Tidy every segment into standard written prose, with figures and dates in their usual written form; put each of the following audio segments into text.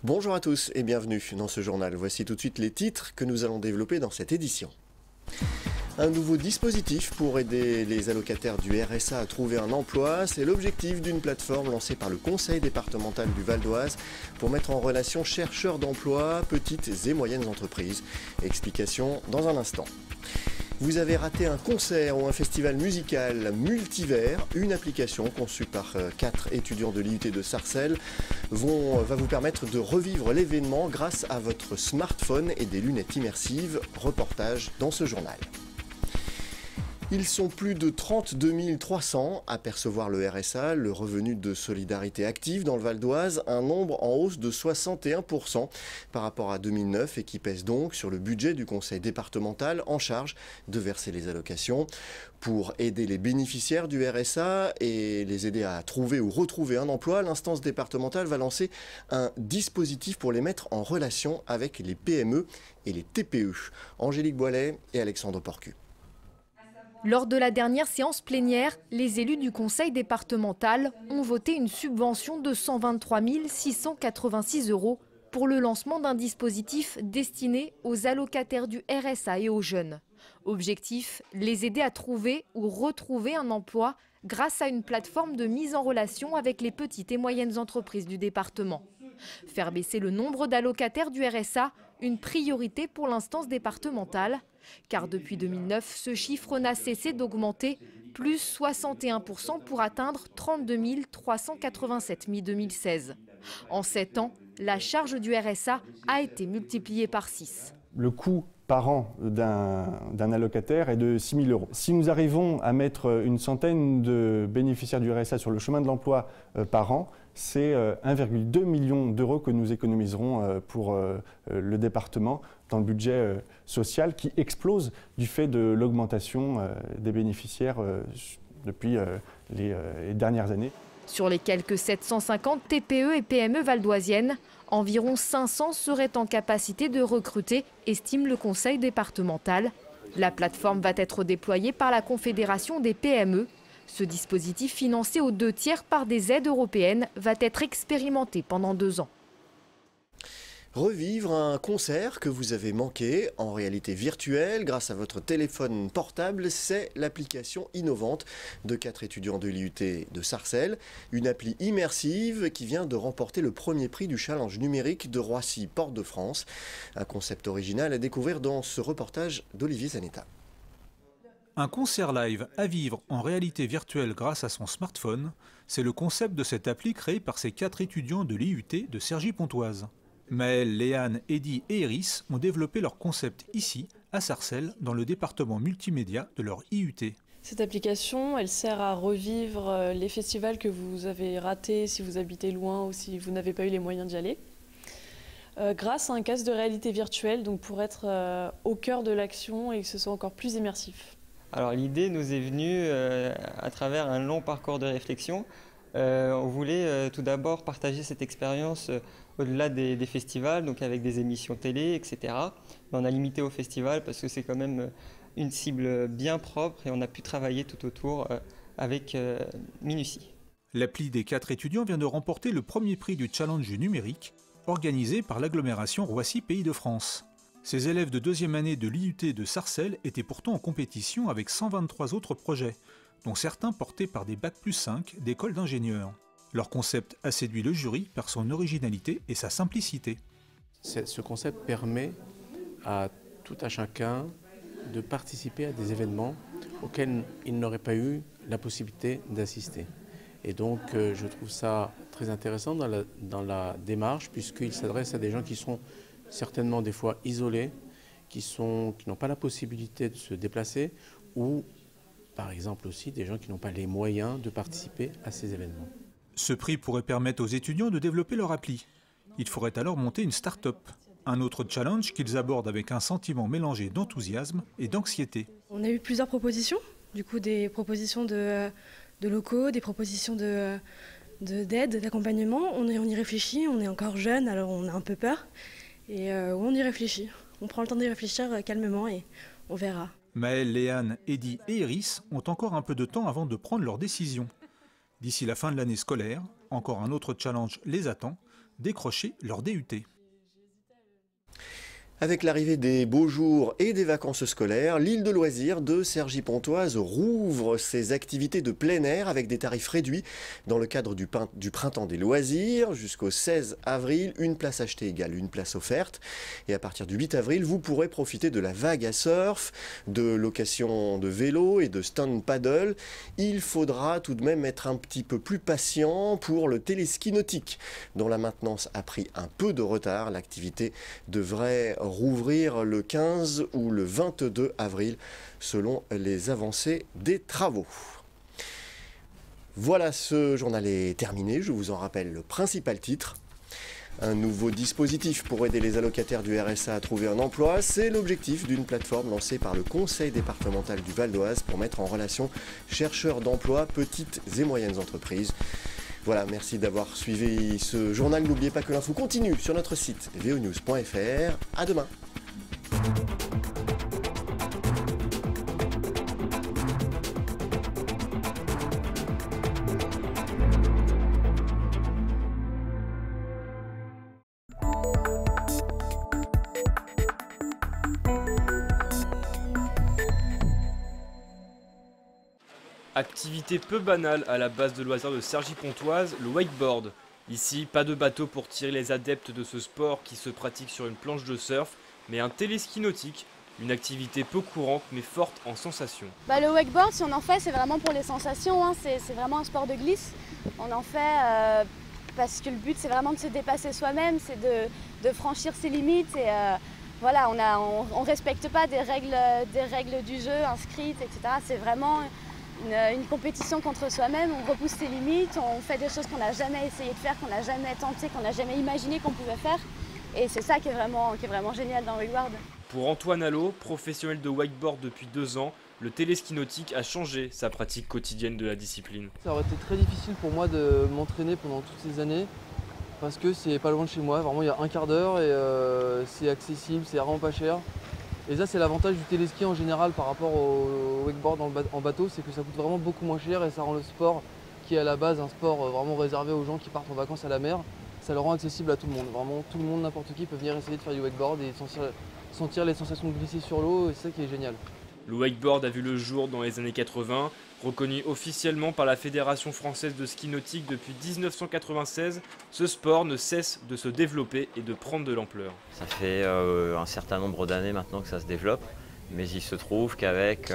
Bonjour à tous et bienvenue dans ce journal. Voici tout de suite les titres que nous allons développer dans cette édition. Un nouveau dispositif pour aider les allocataires du RSA à trouver un emploi, c'est l'objectif d'une plateforme lancée par le Conseil départemental du Val d'Oise pour mettre en relation chercheurs d'emploi, petites et moyennes entreprises. Explication dans un instant. Vous avez raté un concert ou un festival musical multivers, une application conçue par 4 étudiants de l'IUT de Sarcelles va vous permettre de revivre l'événement grâce à votre smartphone et des lunettes immersives. Reportage dans ce journal. Ils sont plus de 32 300 à percevoir le RSA, le revenu de solidarité active dans le Val d'Oise, un nombre en hausse de 61% par rapport à 2009 et qui pèse donc sur le budget du conseil départemental en charge de verser les allocations. Pour aider les bénéficiaires du RSA et les aider à trouver ou retrouver un emploi, l'instance départementale va lancer un dispositif pour les mettre en relation avec les PME et les TPE. Angélique Boilet et Alexandre Porcu. Lors de la dernière séance plénière, les élus du conseil départemental ont voté une subvention de 123 686 € pour le lancement d'un dispositif destiné aux allocataires du RSA et aux jeunes. Objectif, les aider à trouver ou retrouver un emploi grâce à une plateforme de mise en relation avec les petites et moyennes entreprises du département. Faire baisser le nombre d'allocataires du RSA, une priorité pour l'instance départementale. Car depuis 2009, ce chiffre n'a cessé d'augmenter, plus 61% pour atteindre 32 387 2016. En 7 ans, la charge du RSA a été multipliée par 6. Le coût par an d'un allocataire est de 6 000 €. Si nous arrivons à mettre une centaine de bénéficiaires du RSA sur le chemin de l'emploi par an, c'est 1,2 million d'euros que nous économiserons pour le département dans le budget social qui explose du fait de l'augmentation des bénéficiaires depuis les dernières années. Sur les quelques 750 TPE et PME valdoisiennes, environ 500 seraient en capacité de recruter, estime le conseil départemental. La plateforme va être déployée par la Confédération des PME. Ce dispositif, financé aux 2/3 par des aides européennes, va être expérimenté pendant 2 ans. Revivre un concert que vous avez manqué en réalité virtuelle grâce à votre téléphone portable, c'est l'application innovante de 4 étudiants de l'IUT de Sarcelles. Une appli immersive qui vient de remporter le premier prix du challenge numérique de Roissy-Porte de France. Un concept original à découvrir dans ce reportage d'Olivier Zanetta. Un concert live à vivre en réalité virtuelle grâce à son smartphone, c'est le concept de cette appli créée par ces 4 étudiants de l'IUT de Cergy-Pontoise. Maëlle, Léane, Eddy et Iris ont développé leur concept ici, à Sarcelles, dans le département multimédia de leur IUT. Cette application, elle sert à revivre les festivals que vous avez ratés si vous habitez loin ou si vous n'avez pas eu les moyens d'y aller. Grâce à un casque de réalité virtuelle, donc pour être au cœur de l'action et que ce soit encore plus immersif. Alors l'idée nous est venue à travers un long parcours de réflexion. On voulait tout d'abord partager cette expérience au-delà des festivals, donc avec des émissions télé, etc. Mais on a limité au festival parce que c'est quand même une cible bien propre et on a pu travailler tout autour avec minutie. L'appli des 4 étudiants vient de remporter le premier prix du challenge numérique organisé par l'agglomération Roissy-Pays de France. Ces élèves de 2e année de l'IUT de Sarcelles étaient pourtant en compétition avec 123 autres projets, dont certains portés par des Bac+5 d'écoles d'ingénieurs. Leur concept a séduit le jury par son originalité et sa simplicité. Ce concept permet à tout un chacun de participer à des événements auxquels il n'aurait pas eu la possibilité d'assister. Et donc je trouve ça très intéressant dans la démarche puisqu'il s'adresse à des gens qui sont certainement des fois isolés, qui n'ont pas la possibilité de se déplacer ou par exemple aussi des gens qui n'ont pas les moyens de participer à ces événements. Ce prix pourrait permettre aux étudiants de développer leur appli. Il faudrait alors monter une start-up. Un autre challenge qu'ils abordent avec un sentiment mélangé d'enthousiasme et d'anxiété. On a eu plusieurs propositions, du coup des propositions de locaux, des propositions d'aide, d'accompagnement. On y réfléchit, on est encore jeune, alors on a un peu peur. Et on y réfléchit. On prend le temps d'y réfléchir calmement et on verra. Maëlle, Léane, Eddy et Iris ont encore un peu de temps avant de prendre leur décision. D'ici la fin de l'année scolaire, encore un autre challenge les attend, décrocher leur DUT. Avec l'arrivée des beaux jours et des vacances scolaires, l'île de loisirs de Cergy-Pontoise rouvre ses activités de plein air avec des tarifs réduits dans le cadre du printemps des loisirs. Jusqu'au 16 avril, une place achetée égale une place offerte. Et à partir du 8 avril, vous pourrez profiter de la vague à surf, de location de vélo et de stand paddle. Il faudra tout de même être un petit peu plus patient pour le téléski nautique, dont la maintenance a pris un peu de retard. L'activité devrait rouvrir le 15 ou le 22 avril selon les avancées des travaux. Voilà, ce journal est terminé. Je vous en rappelle le principal titre. Un nouveau dispositif pour aider les allocataires du RSA à trouver un emploi. C'est l'objectif d'une plateforme lancée par le Conseil départemental du Val d'Oise pour mettre en relation chercheurs d'emploi, petites et moyennes entreprises. Voilà, merci d'avoir suivi ce journal. N'oubliez pas que l'info continue sur notre site vonews.fr. À demain. Activité peu banale à la base de loisirs de Cergy-Pontoise, le wakeboard. Ici, pas de bateau pour tirer les adeptes de ce sport qui se pratique sur une planche de surf, mais un téléski nautique, une activité peu courante mais forte en sensations. Le wakeboard, si on en fait, c'est vraiment pour les sensations, hein. C'est vraiment un sport de glisse. On en fait parce que le but, c'est vraiment de se dépasser soi-même, c'est de franchir ses limites. Et voilà, on ne respecte pas des règles du jeu inscrites, etc. C'est vraiment une compétition contre soi-même, on repousse ses limites, on fait des choses qu'on n'a jamais essayé de faire, qu'on n'a jamais tenté, qu'on n'a jamais imaginé qu'on pouvait faire. Et c'est ça qui est vraiment génial dans le wakeboard. Pour Antoine Allot, professionnel de wakeboard depuis 2 ans, le téléski nautique a changé sa pratique quotidienne de la discipline. Ça aurait été très difficile pour moi de m'entraîner pendant toutes ces années parce que c'est pas loin de chez moi, vraiment il y a un quart d'heure et c'est accessible, c'est vraiment pas cher. Et ça c'est l'avantage du téléski en général par rapport au wakeboard en bateau, c'est que ça coûte vraiment beaucoup moins cher et ça rend le sport, qui est à la base un sport vraiment réservé aux gens qui partent en vacances à la mer, ça le rend accessible à tout le monde. Vraiment tout le monde, n'importe qui peut venir essayer de faire du wakeboard et sentir les sensations de glisser sur l'eau, et c'est ça qui est génial. Le wakeboard a vu le jour dans les années 80, reconnu officiellement par la Fédération française de ski nautique depuis 1996, ce sport ne cesse de se développer et de prendre de l'ampleur. Ça fait un certain nombre d'années maintenant que ça se développe, mais il se trouve qu'avec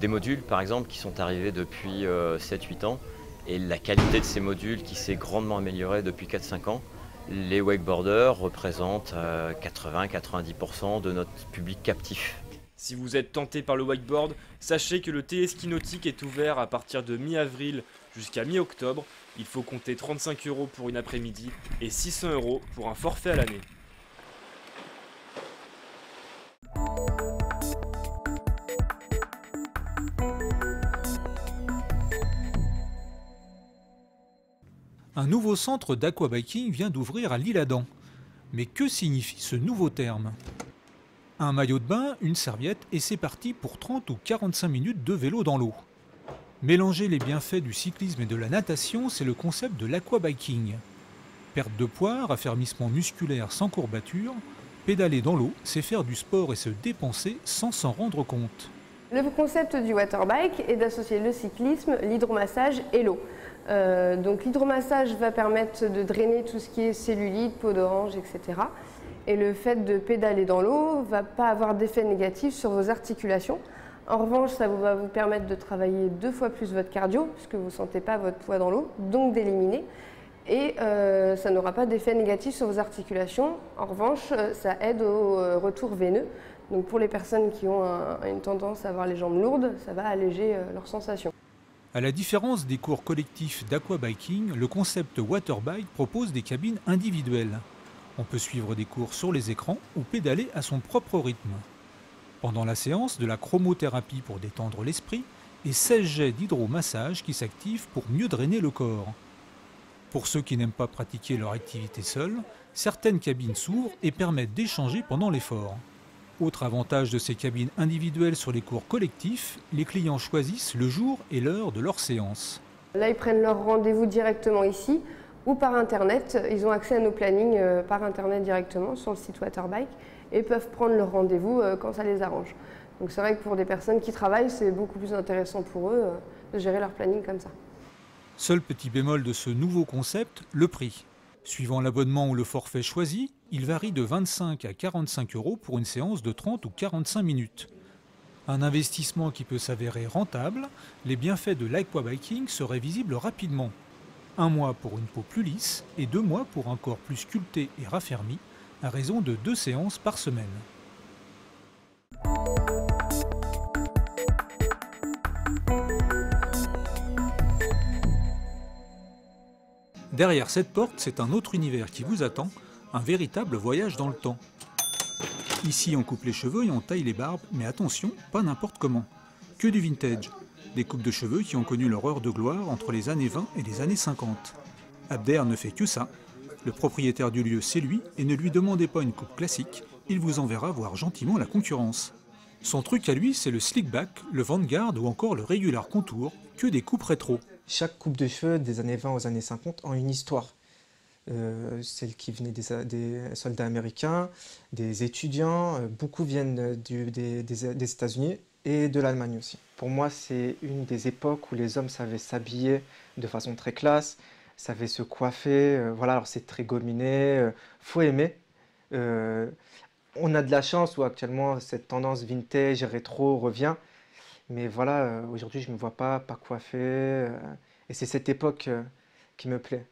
des modules par exemple qui sont arrivés depuis 7-8 ans et la qualité de ces modules qui s'est grandement améliorée depuis 4-5 ans, les wakeboarders représentent 80-90% de notre public captif. Si vous êtes tenté par le wakeboard, sachez que le téléski nautique est ouvert à partir de mi-avril jusqu'à mi-octobre. Il faut compter 35 € pour une après-midi et 600 € pour un forfait à l'année. Un nouveau centre d'aquabiking vient d'ouvrir à l'Isle-Adam. Mais que signifie ce nouveau terme ? Un maillot de bain, une serviette et c'est parti pour 30 ou 45 minutes de vélo dans l'eau. Mélanger les bienfaits du cyclisme et de la natation, c'est le concept de l'aquabiking. Perte de poids, raffermissement musculaire sans courbature, pédaler dans l'eau, c'est faire du sport et se dépenser sans s'en rendre compte. Le concept du waterbike est d'associer le cyclisme, l'hydromassage et l'eau. Donc l'hydromassage va permettre de drainer tout ce qui est cellulite, peau d'orange, etc. Et le fait de pédaler dans l'eau ne va pas avoir d'effet négatif sur vos articulations. En revanche, ça va vous permettre de travailler 2 fois plus votre cardio, puisque vous ne sentez pas votre poids dans l'eau, donc d'éliminer. Et ça n'aura pas d'effet négatif sur vos articulations. En revanche, ça aide au retour veineux. Donc pour les personnes qui ont une tendance à avoir les jambes lourdes, ça va alléger leurs sensations. À la différence des cours collectifs d'aquabiking, le concept Waterbike propose des cabines individuelles. On peut suivre des cours sur les écrans ou pédaler à son propre rythme. Pendant la séance, de la chromothérapie pour détendre l'esprit et 16 jets d'hydromassage qui s'activent pour mieux drainer le corps. Pour ceux qui n'aiment pas pratiquer leur activité seuls, certaines cabines s'ouvrent et permettent d'échanger pendant l'effort. Autre avantage de ces cabines individuelles sur les cours collectifs, les clients choisissent le jour et l'heure de leur séance. Là, ils prennent leur rendez-vous directement ici. ou par Internet. Ils ont accès à nos plannings par Internet directement sur le site Waterbike et peuvent prendre leur rendez-vous quand ça les arrange. Donc c'est vrai que pour des personnes qui travaillent, c'est beaucoup plus intéressant pour eux de gérer leur planning comme ça. Seul petit bémol de ce nouveau concept, le prix. Suivant l'abonnement ou le forfait choisi, il varie de 25 à 45 € pour une séance de 30 ou 45 minutes. Un investissement qui peut s'avérer rentable, les bienfaits de l'aquabiking seraient visibles rapidement. 1 mois pour une peau plus lisse et 2 mois pour un corps plus sculpté et raffermi, à raison de 2 séances par semaine. Derrière cette porte, c'est un autre univers qui vous attend, un véritable voyage dans le temps. Ici, on coupe les cheveux et on taille les barbes, mais attention, pas n'importe comment. Que du vintage, des coupes de cheveux qui ont connu leur heure de gloire entre les années 20 et les années 50. Abder ne fait que ça. Le propriétaire du lieu, c'est lui, et ne lui demandez pas une coupe classique, il vous enverra voir gentiment la concurrence. Son truc à lui, c'est le slick back, le Vanguard ou encore le Regular Contour, que des coupes rétro. Chaque coupe de cheveux des années 20 aux années 50 ont une histoire. Celles qui venaient des soldats américains, des étudiants, beaucoup viennent des États-Unis et de l'Allemagne aussi. Pour moi, c'est une des époques où les hommes savaient s'habiller de façon très classe, savaient se coiffer, voilà, alors c'est très gominé, faut aimer. On a de la chance où actuellement cette tendance vintage, rétro revient, mais voilà, aujourd'hui je ne me vois pas coiffé, et c'est cette époque qui me plaît.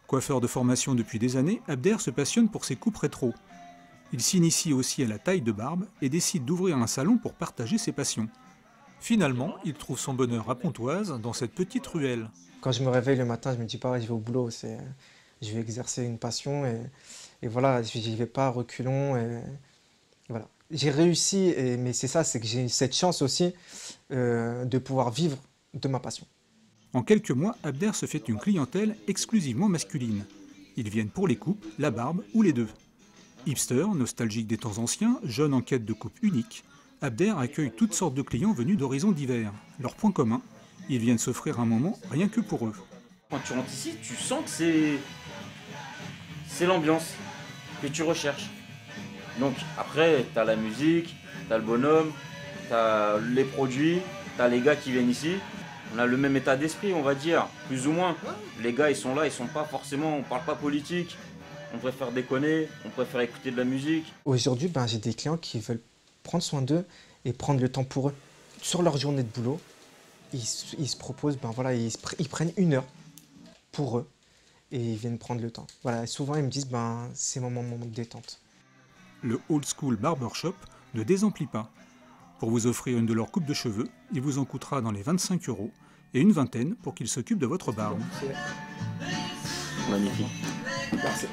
Coiffeur de formation depuis des années, Abder se passionne pour ses coupes rétro. Il s'initie aussi à la taille de barbe et décide d'ouvrir un salon pour partager ses passions. Finalement, il trouve son bonheur à Pontoise, dans cette petite ruelle. Quand je me réveille le matin, je me dis pas je vais au boulot, je vais exercer une passion et voilà, j'y vais pas à reculons. Et voilà. J'ai réussi, mais c'est ça, c'est que j'ai cette chance aussi de pouvoir vivre de ma passion. En quelques mois, Abder se fait une clientèle exclusivement masculine. Ils viennent pour les coupes, la barbe ou les deux. Hipster, nostalgique des temps anciens, jeune en quête de coupe unique, Abder accueille toutes sortes de clients venus d'horizons divers. Leur point commun, ils viennent s'offrir un moment rien que pour eux. Quand tu rentres ici, tu sens que c'est l'ambiance que tu recherches. Donc après, tu as la musique, tu as le bonhomme, tu as les produits, tu as les gars qui viennent ici. On a le même état d'esprit, on va dire, plus ou moins. Les gars, ils sont là, ils sont pas forcément, on parle pas politique. On préfère déconner, on préfère écouter de la musique. Aujourd'hui, j'ai des clients qui veulent prendre soin d'eux et prendre le temps pour eux. Sur leur journée de boulot, ils se proposent, voilà, ils prennent 1 heure pour eux et ils viennent prendre le temps. Voilà, souvent, ils me disent, c'est mon moment de détente. Le Old School Barbershop ne désemplit pas. Pour vous offrir une de leurs coupes de cheveux, il vous en coûtera dans les 25 € et une vingtaine pour qu'il s'occupe de votre barbe. Magnifique. Merci.